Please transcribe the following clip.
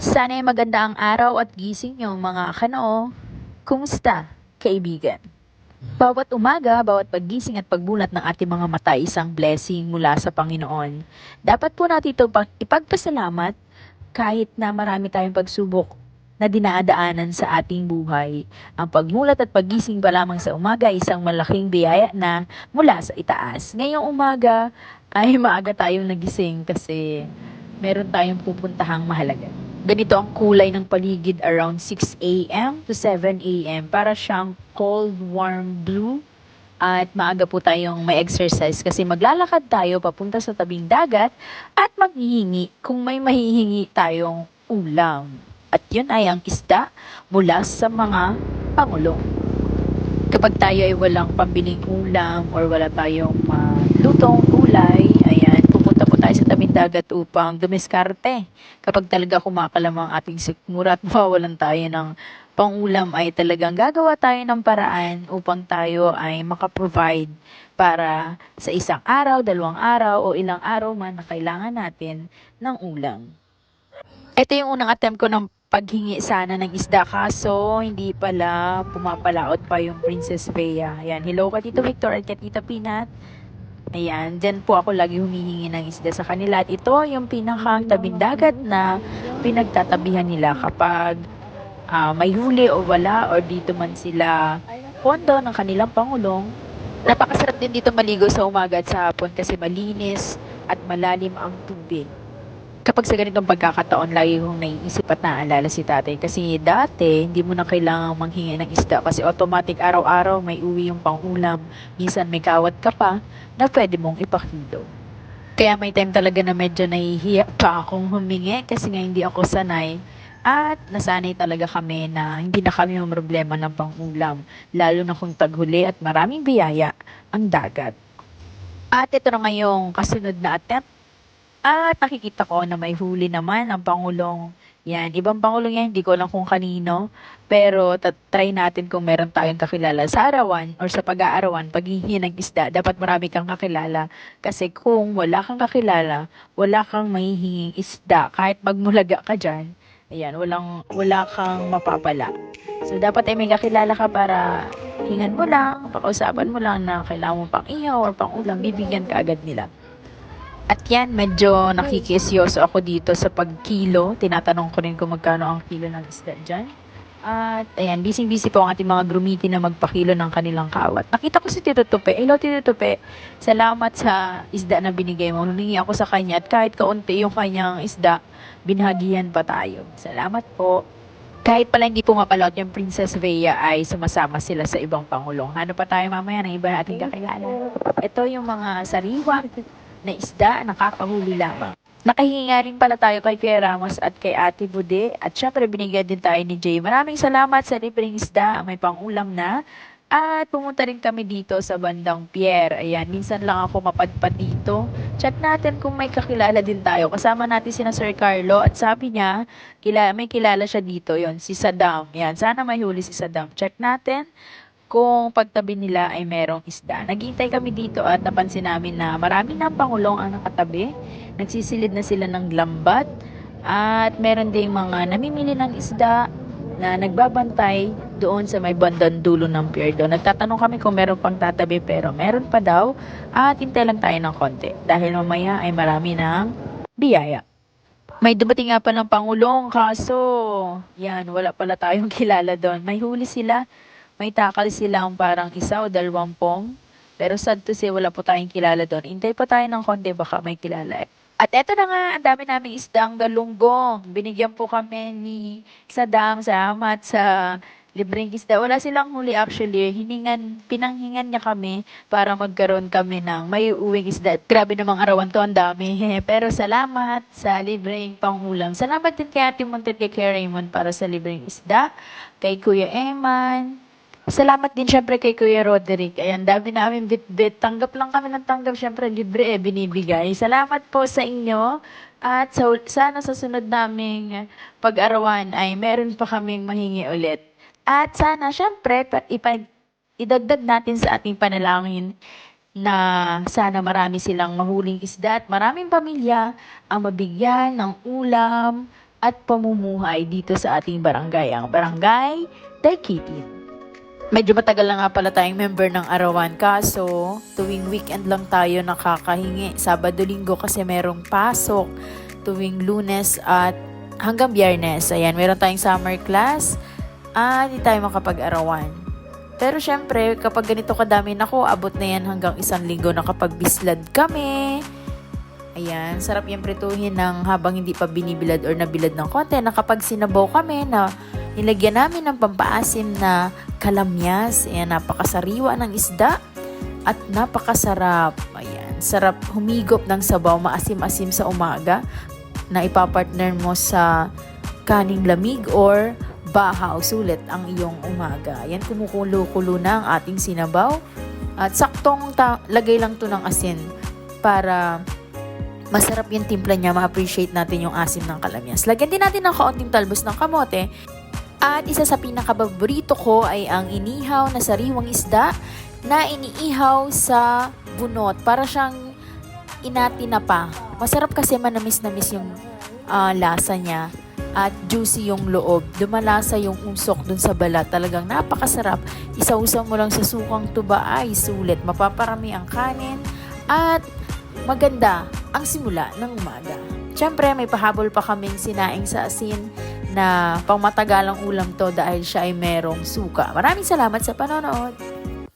Sana'y maganda ang araw at gising niyo mga kanoo. Kumusta, kaibigan? Bawat umaga, bawat paggising at pagbulat ng ating mga mata ay isang blessing mula sa Panginoon. Dapat po natin ito ipagpasalamat kahit na marami tayong pagsubok na dinadaanan sa ating buhay. Ang pagmulat at paggising pa lamang sa umaga ay isang malaking biyaya na mula sa itaas. Ngayong umaga ay maaga tayong nagising kasi meron tayong pupuntahang mahalaga. Ganito ang kulay ng paligid around 6 a.m. to 7 a.m. Para siyang cold, warm blue. At maaga po tayong may exercise kasi maglalakad tayo papunta sa tabing dagat at maghihingi kung may mahihingi tayong ulam. At yun ay ang isda mula sa mga pangulong. Kapag tayo ay walang pambiling ulam or wala tayong lutong gulay, ayan, pupunta po tayo sa tabing dagat upang dumiskarte. Kapag talaga kumakalam ang ating sikmura at mawawalan tayo ng pangulam, ay talagang gagawa tayo ng paraan upang tayo ay makaprovide para sa isang araw, dalawang araw o ilang araw man na kailangan natin ng ulam. Ito yung unang attempt ko ng paghingi sana ng isda kaso hindi pala pumapalaot pa yung Princess Bea. Ayan, hello ka Tito Victor at ka Tita Peanut. Ayan, dyan po ako lagi humihingi ng isda sa kanila. At ito yung pinakang tabing dagat na pinagtatabihan nila kapag may huli o wala or dito man sila pondo ng kanilang pangulong. Napakasarap din dito maligo sa umaga at sa hapon kasi malinis at malalim ang tubig. Kapag sa ganitong pagkakataon, lagi kong naiisip at naaalala si tatay. Kasi dati, hindi mo na kailangang manghingi ng isda kasi automatic araw-araw may uwi yung pangulam. Minsan may kawat ka pa na pwede mong ipakilo. Kaya may time talaga na medyo nahihiya pa akong humingi kasi nga hindi ako sanay. At nasanay talaga kami na hindi na kami yung problema ng pangulam. Lalo na kung taghuli at maraming biyaya ang dagat. At ito na ngayong kasunod na attempt. At nakikita ko na may huli naman ang Pangulong. Yan, ibang Pangulong yan, hindi ko alam kung kanino. Pero try natin kung meron tayong kakilala sa arawan or sa pag-aarawan, paghihingi ng isda, dapat marami kang kakilala. Kasi kung wala kang kakilala, wala kang mahihinging isda, kahit magmulaga ka dyan, ayan, wala kang mapapala. So, dapat ay may kakilala ka para hingan mo lang, pakausapan mo lang na kailangan mo pang ihaw or pang ulam, bibigyan ka agad nila. At yan, medyo nakikisyoso ako dito sa pagkilo. Tinatanong ko rin kung magkano ang kilo ng isda dyan. At ayan, busy-busy po ang ating mga grumiti na magpakilo ng kanilang kawat. Nakita ko si Tito Tupe. Hello, Tito Tupe. Salamat sa isda na binigay mo. Humingi ako sa kanya at kahit kaunti yung kanyang isda, binhagihan pa tayo. Salamat po. Kahit pala hindi pumapalaot yung Princess Bea ay sumasama sila sa ibang pangulong. Ano pa tayo mamaya ng iba nating kakilala? Ito yung mga sariwa na isda, nakakahuli lamang. Nakahinga rin pala tayo kay Kuya Ramos at kay Ate Bude. At syempre binigyan din tayo ni Jay. Maraming salamat sa libreng isda. May pangulam na. At pumunta rin kami dito sa bandang Pierre. Ayan, minsan lang ako mapadpad dito. Chat natin kung may kakilala din tayo. Kasama natin si na Sir Carlo at sabi niya, may kilala siya dito, yon si Saddam. Yan, sana may huli si Saddam. Check natin kung pagtabi nila ay merong isda. Naghintay kami dito at napansin namin na marami ng pangulong ang nakatabi. Nagsisilid na sila ng lambat at meron ding mga namimili ng isda na nagbabantay doon sa may bandang dulo ng pier doon. Nagtatanong kami kung meron pang tatabi pero meron pa daw at hintay lang tayo ng konti dahil mamaya ay marami ng biyaya. May dumating nga pa ng Pangulong, kaso, yan, wala pala tayong kilala doon. May huli sila, may takal silang parang isa o dalawang pong. Pero sad to say, wala po tayong kilala doon. Hintay pa tayo ng konti, baka may kilala. At eto na nga, ang dami naming isdang galunggong. Binigyan po kami ni Saddam, salamat sa libreng isda. Wala silang huli actually. Pinanghingan niya kami para magkaroon kami ng may uwing isda. Grabe namang arawan to, ang dami. Pero salamat sa libreng pangulam. Salamat din kay Ate Montet, kay Kuya Raymond para sa libreng isda. Kay Kuya Eman. Salamat din syempre kay Kuya Roderick. Ayan, dami namin bit-bit. Tanggap lang kami ng tanggap. Syempre, libre binibigay. Salamat po sa inyo. At sana sa sunod naming pag-arawan ay meron pa kaming mahingi ulit. At sana, syempre, idagdag natin sa ating panalangin na sana marami silang mahuling isda at maraming pamilya ang mabigyan ng ulam at pamumuhay dito sa ating barangay, ang Barangay Taykitin. Medyo matagal na nga pala tayong member ng Arawan, kaso tuwing weekend lang tayo nakakahingi. Sabado-linggo kasi merong pasok, tuwing Lunes at hanggang Biyernes. Ayan, meron tayong summer class at hindi tayo makapag-arawan. Pero syempre, kapag ganito kadami, nako, abot na yan hanggang 1 linggo na kapag bislad kami. Ayan, sarap yung prituhin ng habang hindi pa binibilad or nabilad ng konti, na kapag sinabaw kami na nilagyan namin ng pampaasim na kalamyas. Ayan, napakasariwa ng isda at napakasarap. Ayan, sarap humigop ng sabaw, maasim-asim sa umaga na ipapartner mo sa kaning lamig or bahaw, sulit ang iyong umaga. Ayan, kumukulo-kulo na ang ating sinabaw. At saktong lagay lang to ng asin para masarap yung timpla niya, ma-appreciate natin yung asim ng kalamyas. Lagyan din natin ng kaunting talbos ng kamote. At isa sa pinakababorito ko ay ang inihaw na sariwang isda na iniihaw sa bunot. Para siyang inatinapa. Masarap kasi manamis-namis yung lasa niya at juicy yung loob. Dumalasa yung usok dun sa balat. Talagang napakasarap. Isausaw mo lang sa sukang tuba, ay sulit. Mapaparami ang kanin at maganda ang simula ng umaga. Siyempre, may pahabol pa kaming sinaing sa asin na pangmatagalang ulam to dahil siya ay merong suka. Maraming salamat sa panonood!